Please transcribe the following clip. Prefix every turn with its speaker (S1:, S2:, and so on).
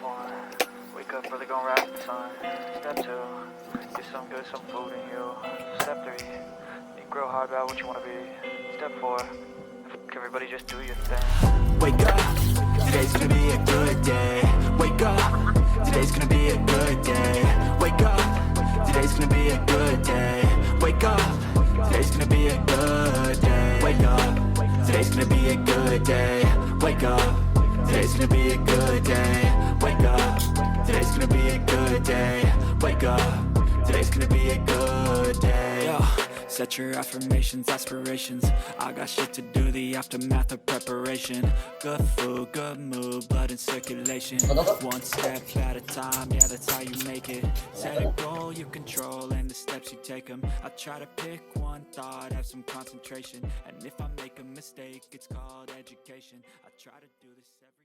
S1: one, wake up early, gon' rise with the sun. Step two, get some good, some food in you. Step three, think real hard about what you wanna be. Step four, everybody just do your thing.
S2: Wake up, today's gonna be a good day. Wake up, today's gonna be a good day. Wake up, today's gonna be a good day. Wake up, today's gonna be a good day. Wake up, today's gonna be a good day. Wake up, today's gonna be a good day. Wake up, today's gonna be a good day. Wake up, today's gonna be a good day. Yo. Set your affirmations, aspirations. I got shit to do, the aftermath of preparation. Good food, good mood, blood in circulation. One step at a time, yeah, that's how you make it. Set a goal you control and the steps you take them. I try to pick one thought, have some concentration. And if I make a mistake, it's called education. I try to do this every